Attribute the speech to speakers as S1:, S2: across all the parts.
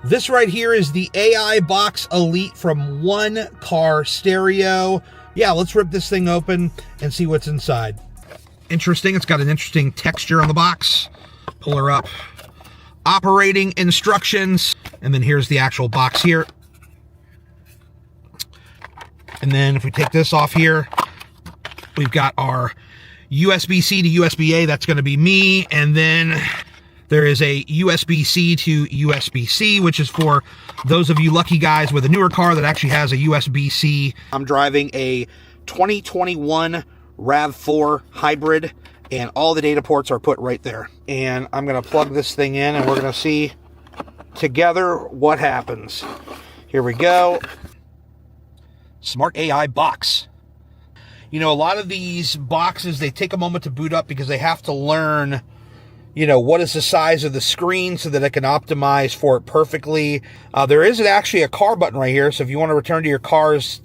S1: This right here is the AI Box Elite from One Car Stereo. Yeah, let's rip this thing open and see what's inside. Interesting, it's got an interesting texture on the box. Pull her up. Operating instructions. And then here's the actual box here. And then if we take this off here, we've got our USB-C to USB-A, that's going to be me. And then there is a USB-C to USB-C, which is for those of you lucky guys with a newer car that actually has a USB-C. I'm driving a 2021 RAV4 hybrid, and all the data ports are put right there. And I'm going to plug this thing in, and we're going to see together what happens. Here we go. Smart AI box. You know, a lot of these boxes, they take a moment to boot up because they have to learn, you know, what is the size of the screen so that it can optimize for it perfectly. There isn't actually a car button right here, so if you want to return to your car's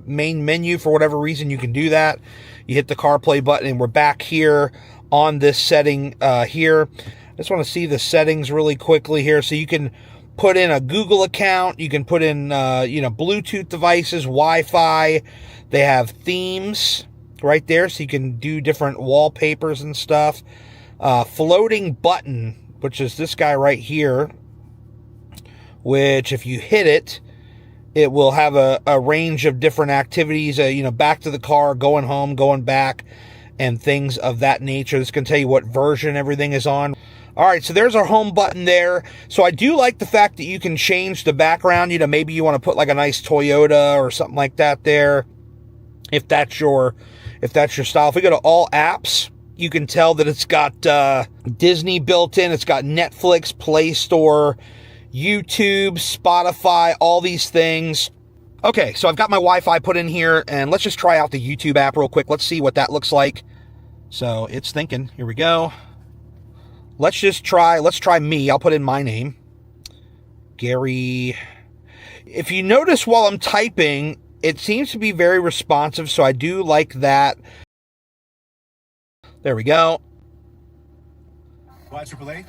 S1: main menu for whatever reason, you can do that. You hit the CarPlay button, and we're back here on this setting here. I just want to see the settings really quickly here. So you can put in a Google account. You can put in, you know, Bluetooth devices, Wi-Fi. They have themes right there, so you can do different wallpapers and stuff. Floating button, which is this guy right here, which if you hit it, it will have a range of different activities, you know, back to the car, going home, going back, and things of that nature. This can tell you what version everything is on. All right, so there's our home button there. So I do like the fact that you can change the background. You know, maybe you want to put like a nice Toyota or something like that there, if that's your style. If we go to all apps, you can tell that it's got Disney built in. It's got Netflix, Play Store, YouTube, Spotify, all these things. Okay, so I've got my Wi-Fi put in here, and let's just try out the YouTube app real quick. Let's see what that looks like. So it's thinking. Here we go. Let's try me. I'll put in my name. Gary. If you notice while I'm typing, it seems to be very responsive, so I do like that. There we go.
S2: Why AAA?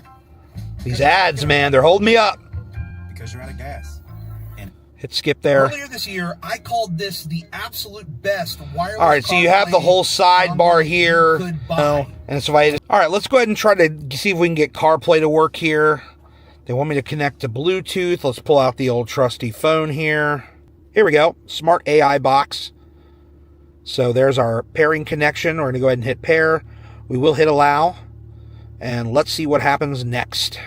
S1: These ads, man, they're holding me up.
S2: Because you're out of gas. And
S1: hit skip there.
S3: Earlier this year, I called this the absolute best wireless.
S1: All right, so you have the whole sidebar here. And so all right, let's go ahead and try to see if we can get CarPlay to work here. They want me to connect to Bluetooth. Let's pull out the old trusty phone here. Here we go, Smart AI Box. So there's our pairing connection. We're going to go ahead and hit pair. We will hit allow. And let's see what happens next.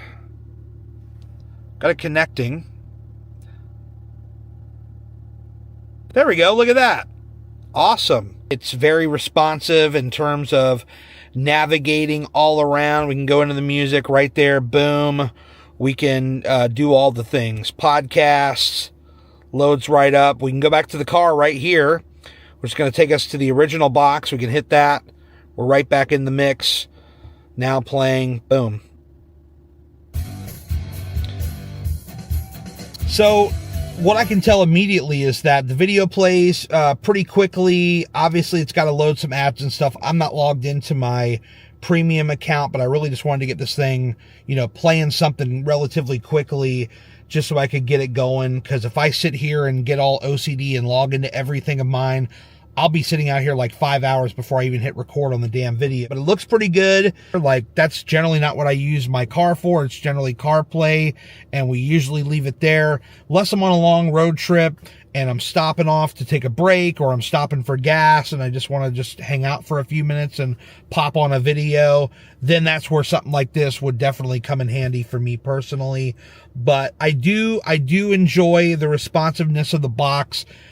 S1: Got it connecting. There we go. Look at that. Awesome. It's very responsive in terms of navigating all around. We can go into the music right there. Boom. We can do all the things. Podcasts. Loads right up. We can go back to the car right here, which is going to take us to the original box. We can hit that. We're right back in the mix. Now playing. Boom. So what I can tell immediately is that the video plays pretty quickly. Obviously, it's got to load some apps and stuff. I'm not logged into my premium account, but I really just wanted to get this thing, you know, playing something relatively quickly just so I could get it going. Because if I sit here and get all OCD and log into everything of mine, I'll be sitting out here like 5 hours before I even hit record on the damn video. But it looks pretty good. Like, that's generally not what I use my car for. It's generally CarPlay, and we usually leave it there. Unless I'm on a long road trip and I'm stopping off to take a break, or I'm stopping for gas and I just want to just hang out for a few minutes and pop on a video, then that's where something like this would definitely come in handy for me personally. But I do enjoy the responsiveness of the box.